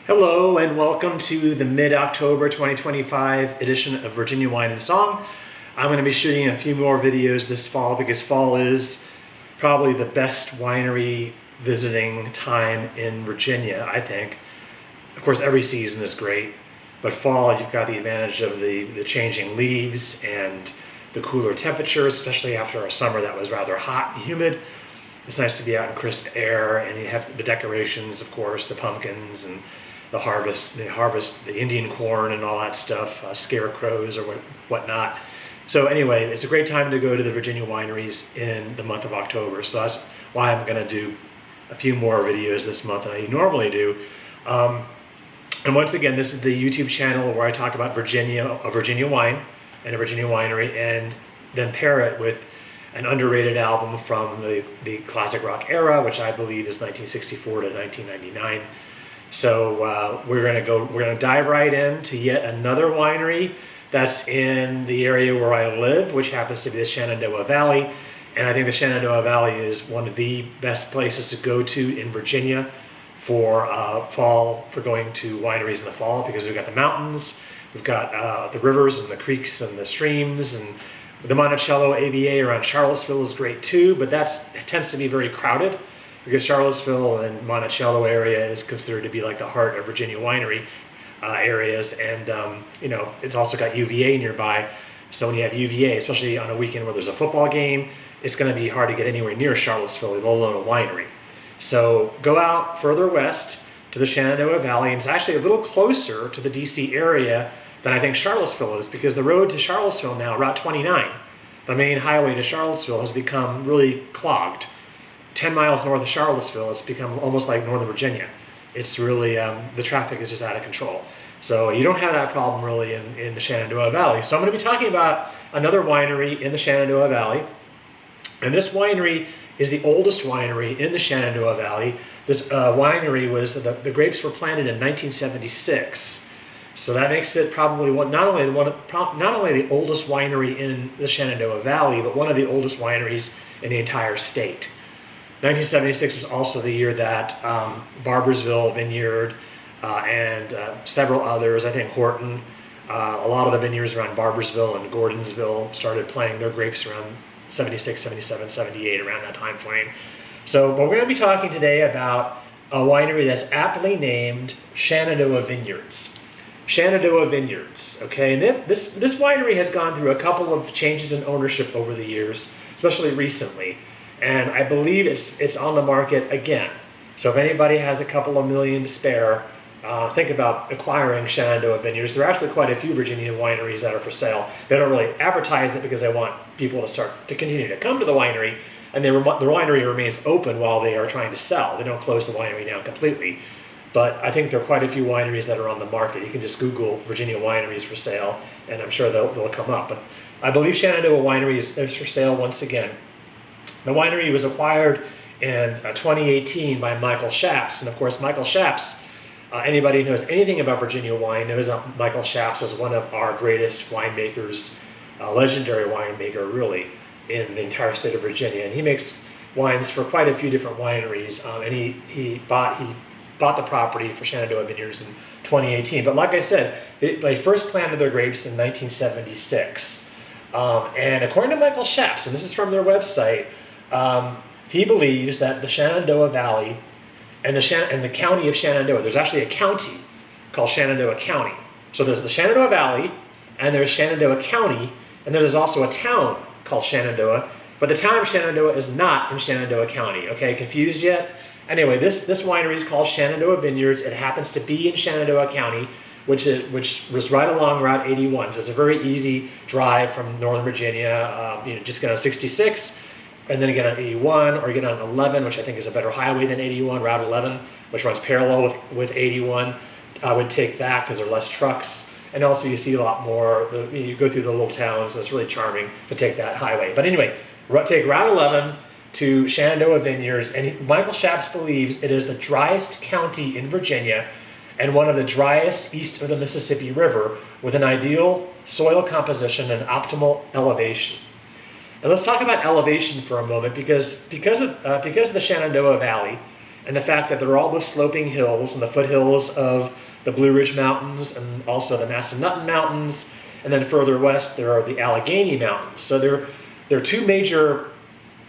Hello and welcome to the mid-October 2025 edition of Virginia Wine and Song. I'm going to be shooting a few more videos this fall because fall is probably the best winery visiting time in Virginia, I think. Of course, every season is great, but fall you've got the advantage of the changing leaves and the cooler temperatures, especially after a summer that was rather hot and humid. It's nice to be out in crisp air, and you have the decorations, of course, the pumpkins and the harvest, the Indian corn and all that stuff, scarecrows or whatnot. So anyway, it's a great time to go to the Virginia wineries in the month of October. So that's why I'm going to do a few more videos this month than I normally do. And once again, this is the YouTube channel where I talk about a Virginia wine and a Virginia winery, and then pair it with an underrated album from the classic rock era, which I believe is 1964 to 1999. So we're gonna dive right into yet another winery that's in the area where I live, which happens to be the Shenandoah Valley. And I think the Shenandoah Valley is one of the best places to go to in Virginia for going to wineries in the fall, because we've got the mountains, we've got the rivers and the creeks and the streams, and the Monticello AVA around Charlottesville is great too, but it tends to be very crowded, because Charlottesville and Monticello area is considered to be like the heart of Virginia winery areas, and it's also got UVA nearby. So when you have UVA, especially on a weekend where there's a football game, it's going to be hard to get anywhere near Charlottesville, let alone a winery. So go out further west to the Shenandoah Valley, and it's actually a little closer to the DC area than I think Charlottesville is, because the road to Charlottesville now, Route 29, the main highway to Charlottesville, has become really clogged. 10 miles north of Charlottesville, it's become almost like Northern Virginia. It's really, the traffic is just out of control. So you don't have that problem really in the Shenandoah Valley. So I'm going to be talking about another winery in the Shenandoah Valley. And this winery is the oldest winery in the Shenandoah Valley. This winery the grapes were planted in 1976. So that makes it probably not only the oldest winery in the Shenandoah Valley, but one of the oldest wineries in the entire state. 1976 was also the year that Barboursville Vineyard and several others, I think Horton, a lot of the vineyards around Barboursville and Gordonsville started planting their grapes around 76, 77, 78, around that time frame. So, but we're going to be talking today about a winery that's aptly named Shenandoah Vineyards. Shenandoah Vineyards, okay? And this winery has gone through a couple of changes in ownership over the years, especially recently. And I believe it's on the market again. So if anybody has a couple of million to spare, think about acquiring Shenandoah Vineyards. There are actually quite a few Virginia wineries that are for sale. They don't really advertise it because they want people to continue to come to the winery, and the winery remains open while they are trying to sell. They don't close the winery down completely. But I think there are quite a few wineries that are on the market. You can just Google Virginia wineries for sale, and I'm sure they'll come up. But I believe Shenandoah Winery is for sale once again. The winery was acquired in 2018 by Michael Shapps, and of course Michael Shapps, anybody who knows anything about Virginia wine knows that Michael Shapps is one of our greatest winemakers, legendary winemaker really, in the entire state of Virginia. And he makes wines for quite a few different wineries, and he bought the property for Shenandoah Vineyards in 2018. But like I said, they first planted their grapes in 1976. And according to Michael Shapps, and this is from their website, he believes that the Shenandoah Valley and the county of Shenandoah, there's actually a county called Shenandoah County. So there's the Shenandoah Valley, and there's Shenandoah County, and there's also a town called Shenandoah, but the town of Shenandoah is not in Shenandoah County. Okay, confused yet? Anyway, this winery is called Shenandoah Vineyards. It happens to be in Shenandoah County, which was right along Route 81. So it's a very easy drive from Northern Virginia. Just get on 66, and then get on 81, or get on 11, which I think is a better highway than 81, Route 11, which runs parallel with 81. I would take that because there are less trucks. And also you see a lot more, you go through the little towns, so it's really charming to take that highway. But anyway, take Route 11 to Shenandoah Vineyards, and Michael Shapps believes it is the driest county in Virginia and one of the driest east of the Mississippi River, with an ideal soil composition and optimal elevation. And let's talk about elevation for a moment, because of the Shenandoah Valley and the fact that they're all the sloping hills and the foothills of the Blue Ridge Mountains and also the Massanutten Mountains, and then further west there are the Allegheny Mountains. So there are two major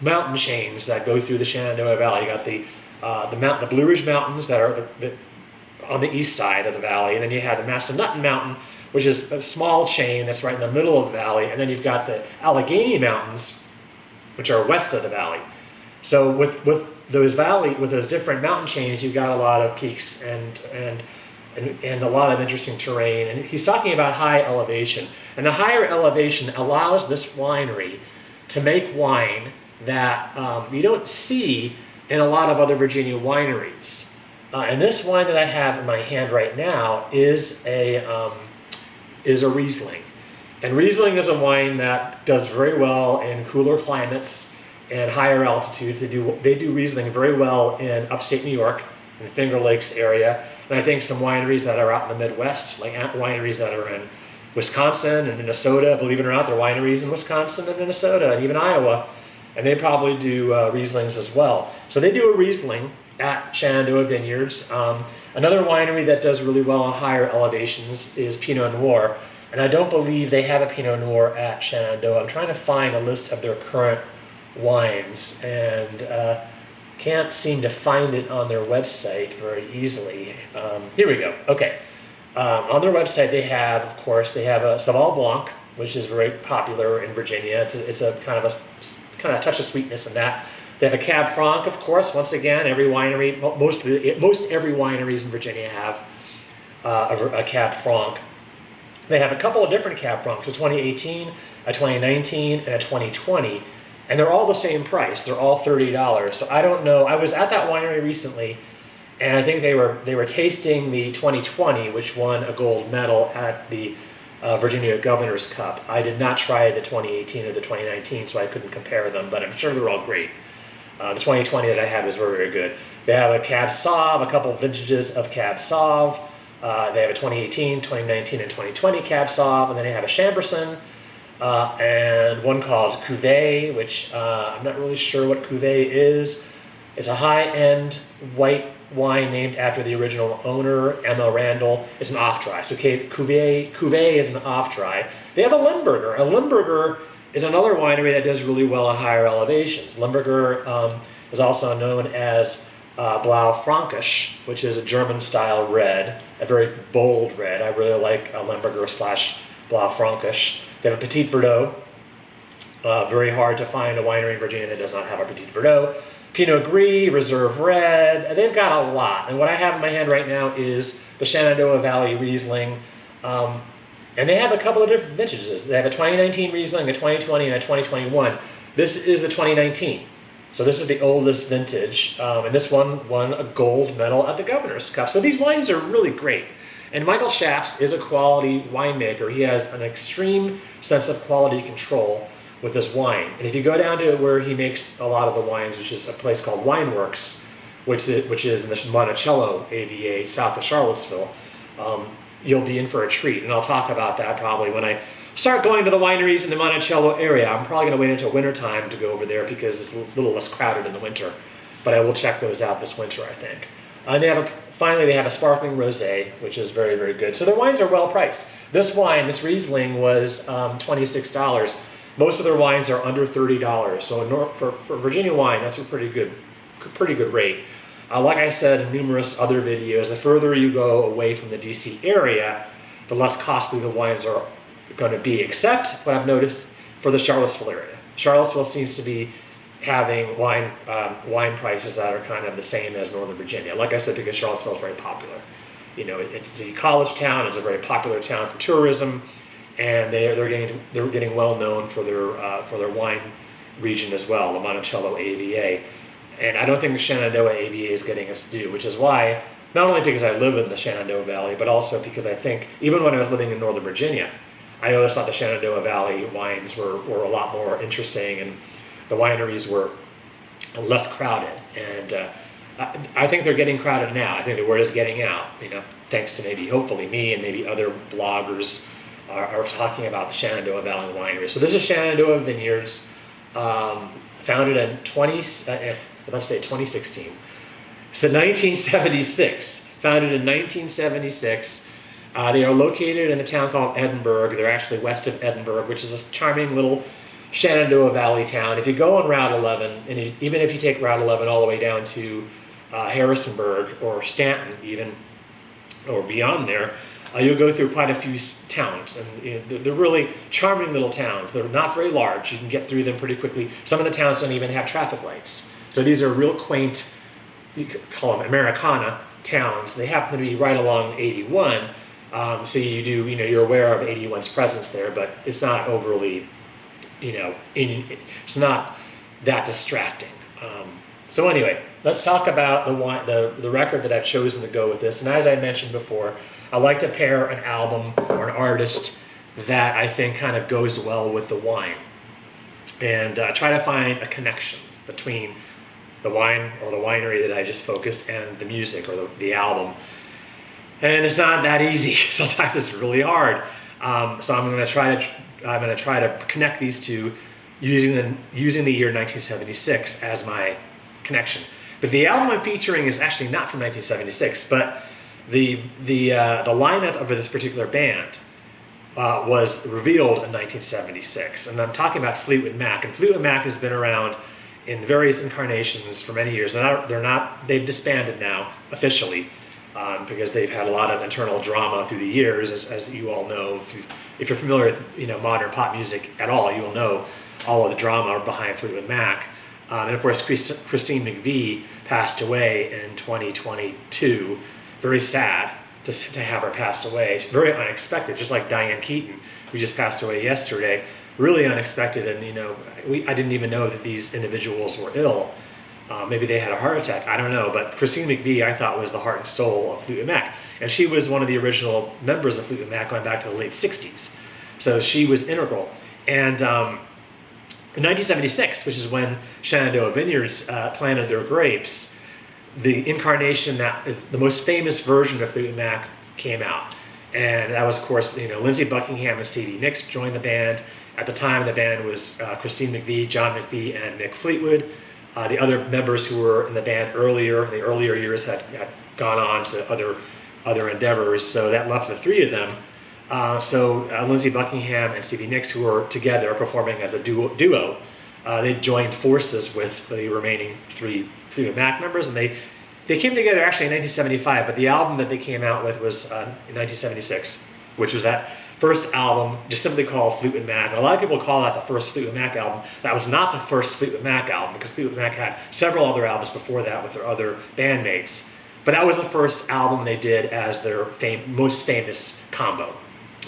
mountain chains that go through the Shenandoah Valley. You got the Blue Ridge Mountains that are on the east side of the valley, and then you have the Massanutten Mountain, which is a small chain that's right in the middle of the valley, and then you've got the Allegheny Mountains, which are west of the valley. So with those different mountain chains, you've got a lot of peaks and a lot of interesting terrain. And he's talking about high elevation, and the higher elevation allows this winery to make wine that you don't see in a lot of other Virginia wineries. And this wine that I have in my hand right now is a Riesling. And Riesling is a wine that does very well in cooler climates and higher altitudes. They do Riesling very well in upstate New York, in the Finger Lakes area. And I think some wineries that are out in the Midwest, like wineries that are in Wisconsin and Minnesota, believe it or not, there are wineries in Wisconsin and Minnesota and even Iowa, and they probably do Rieslings as well. So they do a Riesling at Shenandoah Vineyards. Another winery that does really well on higher elevations is Pinot Noir, and I don't believe they have a Pinot Noir at Shenandoah. I'm trying to find a list of their current wines, and can't seem to find it on their website very easily. Here we go. Okay. On their website, they have a Sauvignon Blanc, which is very popular in Virginia. It's a kind of a touch of sweetness in that. They have a Cab Franc, of course. Once again, every winery, most every wineries in Virginia have a Cab Franc. They have a couple of different Cab Francs: a 2018, a 2019, and a 2020, and they're all the same price. They're all $30. So I don't know. I was at that winery recently, and I think they were tasting the 2020, which won a gold medal at the Virginia Governor's Cup. I did not try the 2018 or the 2019, so I couldn't compare them, but I'm sure they're all great. The 2020 that I had was very, very good. They have a Cab Sauv, a couple of vintages of Cab Sauv. They have a 2018, 2019, and 2020 Cab Sauv, and then they have a Chambourcin, and one called Cuvée, which I'm not really sure what Cuvée is. It's a high-end white wine named after the original owner, Emma Randall. It's an off-dry. So Cuvée is an off-dry. They have a Limburger. A Limburger is another winery that does really well at higher elevations. Limburger is also known as Blaufränkisch, which is a German-style red, a very bold red. I really like Limburger / Blaufränkisch. They have a Petit Verdot. Very hard to find a winery in Virginia that does not have a Petit Verdot. Pinot Gris, Reserve Red. They've got a lot. And what I have in my hand right now is the Shenandoah Valley Riesling. And they have a couple of different vintages. They have a 2019 Riesling, a 2020, and a 2021. This is the 2019. So this is the oldest vintage. And this one won a gold medal at the Governor's Cup. So these wines are really great. And Michael Shaps is a quality winemaker. He has an extreme sense of quality control with this wine. And if you go down to where he makes a lot of the wines, which is a place called Wineworks, which is in the Monticello AVA, south of Charlottesville, you'll be in for a treat. And I'll talk about that probably when I start going to the wineries in the Monticello area. I'm probably going to wait until winter time to go over there because it's a little less crowded in the winter. But I will check those out this winter, I think. And finally, they have a sparkling rosé, which is very, very good. So their wines are well priced. This Riesling, was $26. Most of their wines are under $30. So for Virginia wine, that's a pretty good rate. Like I said in numerous other videos, the further you go away from the DC area, the less costly the wines are going to be, except what I've noticed for the Charlottesville area. Charlottesville seems to be having wine prices that are kind of the same as Northern Virginia. Like I said, because Charlottesville is very popular. You know, it's a college town. It's a very popular town for tourism, and they're getting well known for their wine region as well, the Monticello AVA. And I don't think the Shenandoah AVA is getting its due, which is why, not only because I live in the Shenandoah Valley, but also because I think even when I was living in Northern Virginia, I always thought the Shenandoah Valley wines were a lot more interesting, and the wineries were less crowded. And I think they're getting crowded now. I think the word is getting out, thanks to hopefully me and maybe other bloggers are talking about the Shenandoah Valley winery. So this is Shenandoah Vineyards, founded in 2016. So 1976, founded in 1976. They are located in a town called Edinburgh. They're actually west of Edinburgh, which is a charming little Shenandoah Valley town. If you go on Route 11, and even if you take Route 11 all the way down to Harrisonburg or Stanton even, or beyond there, you'll go through quite a few towns. And they're really charming little towns. They're not very large. You can get through them pretty quickly. Some of the towns don't even have traffic lights. So these are real quaint, you could call them Americana towns. They happen to be right along 81. So you're aware of 81's presence there, but it's not overly, it's not that distracting. So anyway, let's talk about the record that I've chosen to go with this. And as I mentioned before, I like to pair an album or an artist that I think kind of goes well with the wine, and try to find a connection between the wine or the winery that I just focused and the music or the album. And it's not that easy. Sometimes it's really hard. So I'm going to try to connect these two using the year 1976 as my connection. But the album I'm featuring is actually not from 1976, but the lineup of this particular band was revealed in 1976, and I'm talking about Fleetwood Mac. And Fleetwood Mac has been around in various incarnations for many years. They've disbanded now officially. Because they've had a lot of internal drama through the years, as you all know. If you're familiar with modern pop music at all, you will know all of the drama behind Fleetwood Mac. And of course, Christine McVie passed away in 2022. Very sad to have her pass away. It's very unexpected, just like Diane Keaton, who just passed away yesterday. Really unexpected, and I didn't even know that these individuals were ill. Maybe they had a heart attack, I don't know, but Christine McVie I thought was the heart and soul of Fleetwood Mac. And she was one of the original members of Fleetwood Mac going back to the late 60s. So she was integral. And in 1976, which is when Shenandoah Vineyards planted their grapes, the incarnation, the most famous version of Fleetwood Mac came out. And that was, of course, Lindsey Buckingham and Stevie Nicks joined the band. At the time, the band was Christine McVie, John McVie, and Mick Fleetwood. The other members who were in the band in the earlier years had gone on to other endeavors, so that left the three of them. So Lindsey Buckingham and Stevie Nicks, who were together performing as a duo, they joined forces with the remaining three Fleetwood Mac members, and they came together actually in 1975, but the album that they came out with was in 1976, which was that first album, just simply called Fleetwood Mac. And a lot of people call that the first Fleetwood Mac album. That was not the first Fleetwood Mac album, because Fleetwood Mac had several other albums before that with their other bandmates. But that was the first album they did as their most famous combo.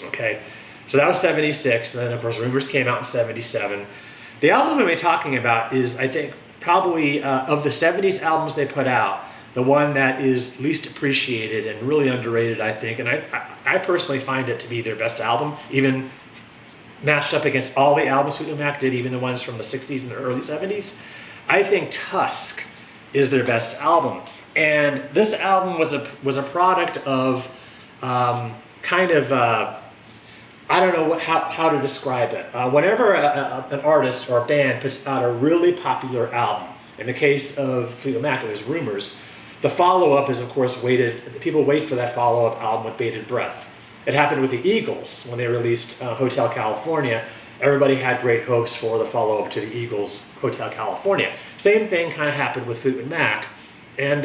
Okay, so that was 76, and then of course Rumors came out in 77. The album I'm talking about is, I think, probably of the 70s albums they put out, the one that is least appreciated and really underrated, I think. And I personally find it to be their best album, even matched up against all the albums Fleetwood Mac did, even the ones from the 60s and the early 70s. I think Tusk is their best album. And this album was a product of I don't know how to describe it. Whenever an artist or a band puts out a really popular album, in the case of Fleetwood Mac, it was Rumors, the follow-up is, of course, people wait for that follow-up album with bated breath. It happened with the Eagles when they released Hotel California. Everybody had great hopes for the follow-up to the Eagles' Hotel California. Same thing kind of happened with Fleetwood Mac. And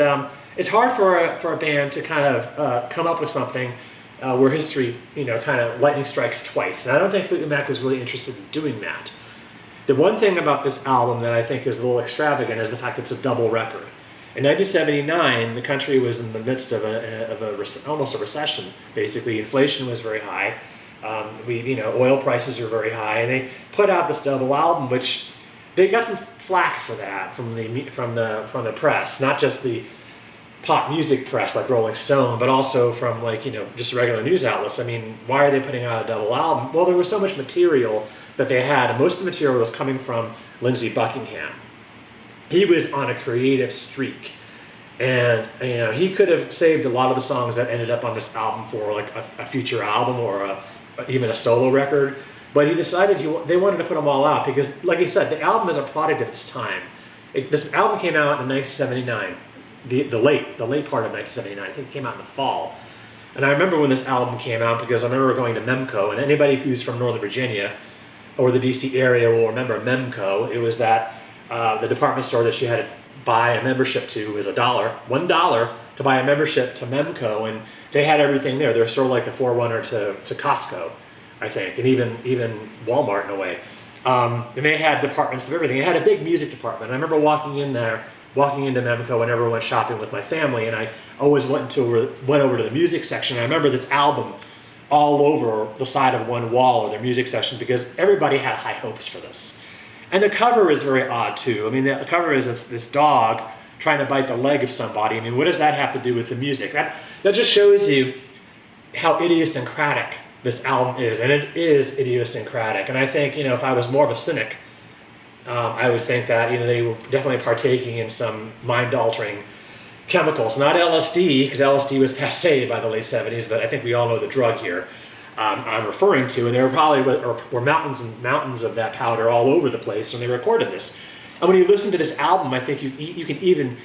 it's hard for a band to kind of come up with something where history, kind of lightning strikes twice. And I don't think Fleetwood Mac was really interested in doing that. The one thing about this album that I think is a little extravagant is the fact that it's a double record. In 1979, the country was in the midst of almost a recession. Basically, inflation was very high. Oil prices were very high, and they put out this double album, which they got some flack for that from the press, not just the pop music press like Rolling Stone, but also from just regular news outlets. I mean, why are they putting out a double album? Well, there was so much material that they had, and most of the material was coming from Lindsey Buckingham. He was on a creative streak, and he could have saved a lot of the songs that ended up on this album for like a future album or even a solo record, but he decided they wanted to put them all out because, like he said, the album is a product of its time. This album came out in 1979. the late part of 1979. I think it came out in the fall. And I remember when this album came out because I remember going to Memco, and anybody who's from Northern Virginia or the DC area will remember Memco. It was that the department store that you had to buy a membership to was $1 to buy a membership to Memco, and they had everything there. They're sort of like the forerunner to Costco, I think, and even Walmart in a way. And they had departments of everything. They had a big music department. I remember walking into Memco whenever I went shopping with my family, and I always went over to the music section. I remember this album all over the side of one wall of their music section because everybody had high hopes for this. And the cover is very odd too. I mean, the cover is this dog trying to bite the leg of somebody. I mean, what does that have to do with the music? That just shows you how idiosyncratic this album is, and it is idiosyncratic. And I think, if I was more of a cynic, I would think that they were definitely partaking in some mind-altering chemicals, not LSD, because LSD was passé by the late 70s, but I think we all know the drug here I'm referring to, and there were mountains and mountains of that powder all over the place when they recorded this. And when you listen to this album, I think you can even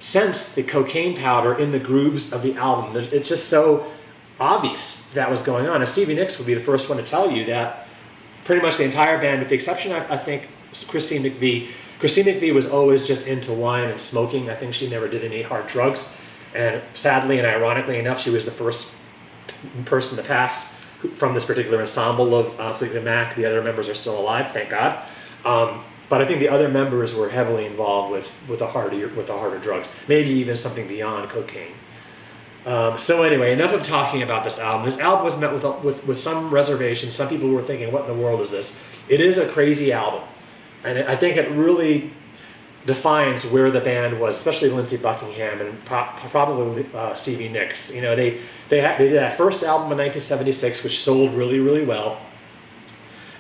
sense the cocaine powder in the grooves of the album. It's just so obvious that was going on. And Stevie Nicks would be the first one to tell you that pretty much the entire band, with the exception of, I think, Christine McVie. Christine McVie was always just into wine and smoking. I think she never did any hard drugs. And sadly and ironically enough, she was the first person to pass from this particular ensemble of Fleetwood Mac. The other members are still alive, thank God. But I think the other members were heavily involved with the harder drugs, maybe even something beyond cocaine. So anyway, enough of talking about this album. This album was met with some reservations. Some people were thinking, what in the world is this? It is a crazy album. And I think it really defines where the band was, especially Lindsey Buckingham and probably Stevie Nicks. They did that first album in 1976, which sold really, really well.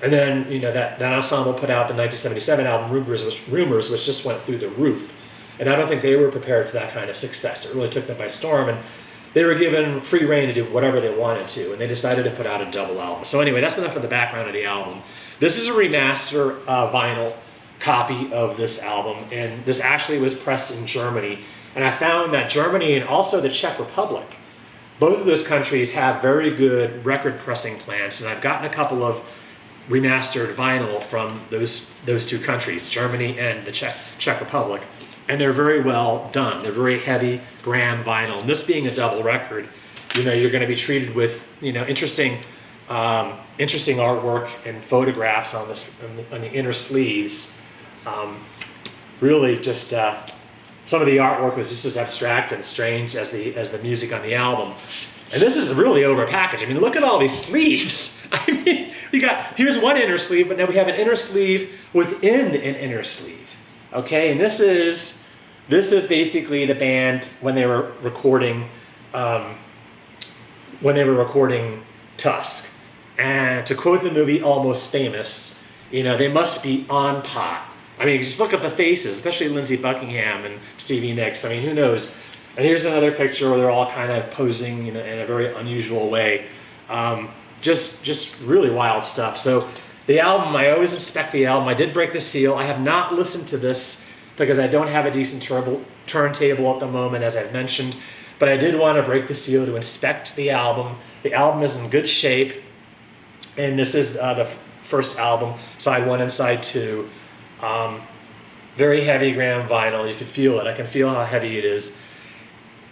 And then, that ensemble put out the 1977 album, Rumors, which just went through the roof. And I don't think they were prepared for that kind of success. It really took them by storm, and they were given free rein to do whatever they wanted to, and they decided to put out a double album. So anyway, that's enough of the background of the album. This is a remaster vinyl copy of this album, and this actually was pressed in Germany. And I found that Germany and also the Czech Republic, both of those countries have very good record pressing plants, and I've gotten a couple of remastered vinyl from those two countries, Germany and the Czech Republic, and they're very well done. They're very heavy gram vinyl, and this being a double record, you're going to be treated with interesting artwork and photographs on the inner sleeves. Really, just some of the artwork was just as abstract and strange as the music on the album. And this is really over packaged. I mean, look at all these sleeves. I mean, here's one inner sleeve, but now we have an inner sleeve within an inner sleeve. Okay, and this is basically the band when they were recording Tusk. And to quote the movie Almost Famous, they must be on pot. I mean, just look at the faces, especially Lindsey Buckingham and Stevie Nicks. I mean, who knows? And here's another picture where they're all kind of posing in a very unusual way. Just really wild stuff. So the album, I always inspect the album. I did break the seal. I have not listened to this because I don't have a decent turntable at the moment, as I've mentioned. But I did want to break the seal to inspect the album. The album is in good shape. And this is the first album, side 1 and side 2. Very heavy gram vinyl. You can feel it. I can feel how heavy it is.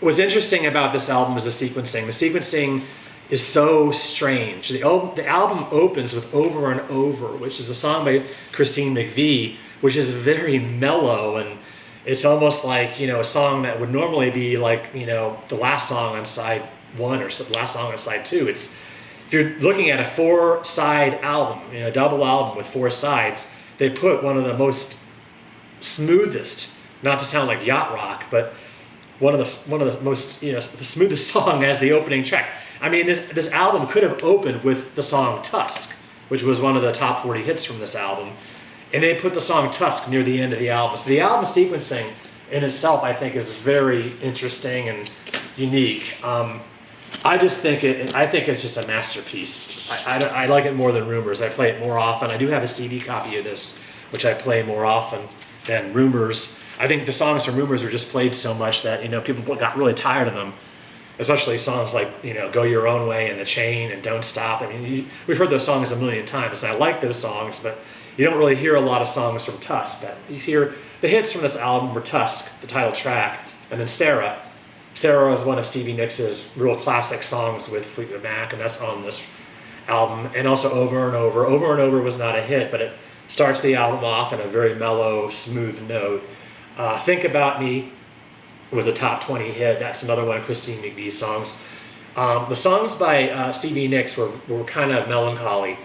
What's interesting about this album is the sequencing. The sequencing is so strange. The album opens with Over and Over, which is a song by Christine McVie, which is very mellow, and it's almost like, a song that would normally be like, the last song on side 1 or the last song on side 2. If you're looking at a 4-side album, a double album with 4 sides, they put one of the most smoothest, not to sound like yacht rock, but one of the most, the smoothest song as the opening track. I mean, this album could have opened with the song Tusk, which was one of the top 40 hits from this album, and they put the song Tusk near the end of the album. So the album sequencing in itself, I think, is very interesting and unique. I think it's just a masterpiece. I like it more than Rumors. I play it more often. I do have a CD copy of this, which I play more often than Rumors. I think the songs from Rumors were just played so much that, you know, people got really tired of them, especially songs like, you know, Go Your Own Way and The Chain and Don't Stop. I mean, we've heard those songs a million times, and I like those songs, but you don't really hear a lot of songs from Tusk. But you hear the hits from this album were Tusk, the title track, and then Sarah. Sarah is one of Stevie Nicks' real classic songs with Fleetwood Mac, and that's on this album. And also Over and Over. Over and Over was not a hit, but it starts the album off in a very mellow, smooth note. Think About Me was a top 20 hit. That's another one of Christine McVie's songs. The songs by Stevie Nicks were kind of melancholy.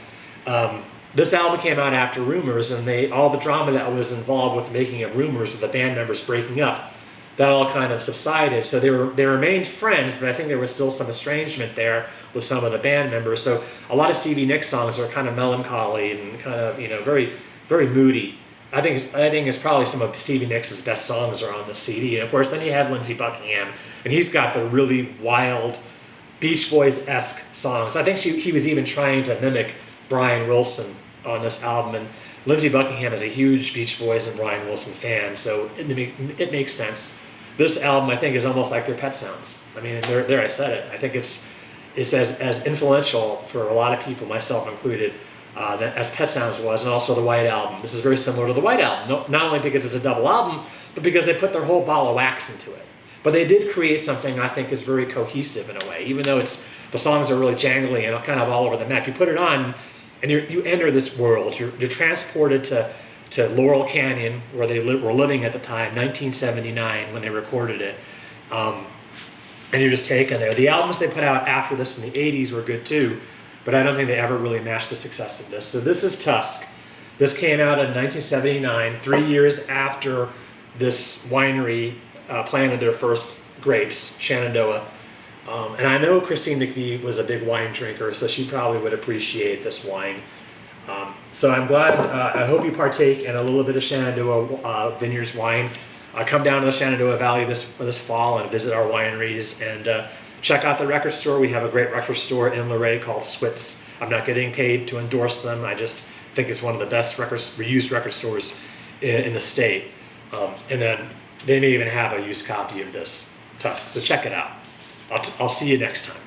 This album came out after Rumors, and all the drama that was involved with the making of Rumors with the band members breaking up, that all kind of subsided. So they remained friends, but I think there was still some estrangement there with some of the band members. So a lot of Stevie Nicks songs are kind of melancholy and kind of, you know, very, very moody. I think it's probably some of Stevie Nicks' best songs are on the CD. And of course, then you have Lindsey Buckingham, and he's got the really wild Beach Boys-esque songs. I think he was even trying to mimic Brian Wilson on this album, and Lindsey Buckingham is a huge Beach Boys and Brian Wilson fan, so it makes sense. This album, I think, is almost like their Pet Sounds. I mean, there I said it. I think it's as influential for a lot of people, myself included, as Pet Sounds was, and also the White Album. This is very similar to the White Album, not only because it's a double album, but because they put their whole ball of wax into it. But they did create something I think is very cohesive in a way, even though the songs are really jangly and kind of all over the map. You put it on, and you enter this world. You're transported to Laurel Canyon, where they were living at the time, 1979, when they recorded it. And you're just taken there. The albums they put out after this in the 80s were good too, but I don't think they ever really matched the success of this. So this is Tusk. This came out in 1979, 3 years after this winery planted their first grapes, Shenandoah. And I know Christine McVie was a big wine drinker, so she probably would appreciate this wine. So I'm glad, I hope you partake in a little bit of Shenandoah Vineyards wine. Come down to the Shenandoah Valley this fall and visit our wineries, and check out the record store. We have a great record store in Luray called Switz. I'm not getting paid to endorse them. I just think it's one of the best reused record stores in the state. And then they may even have a used copy of this Tusk, so check it out. I'll see you next time.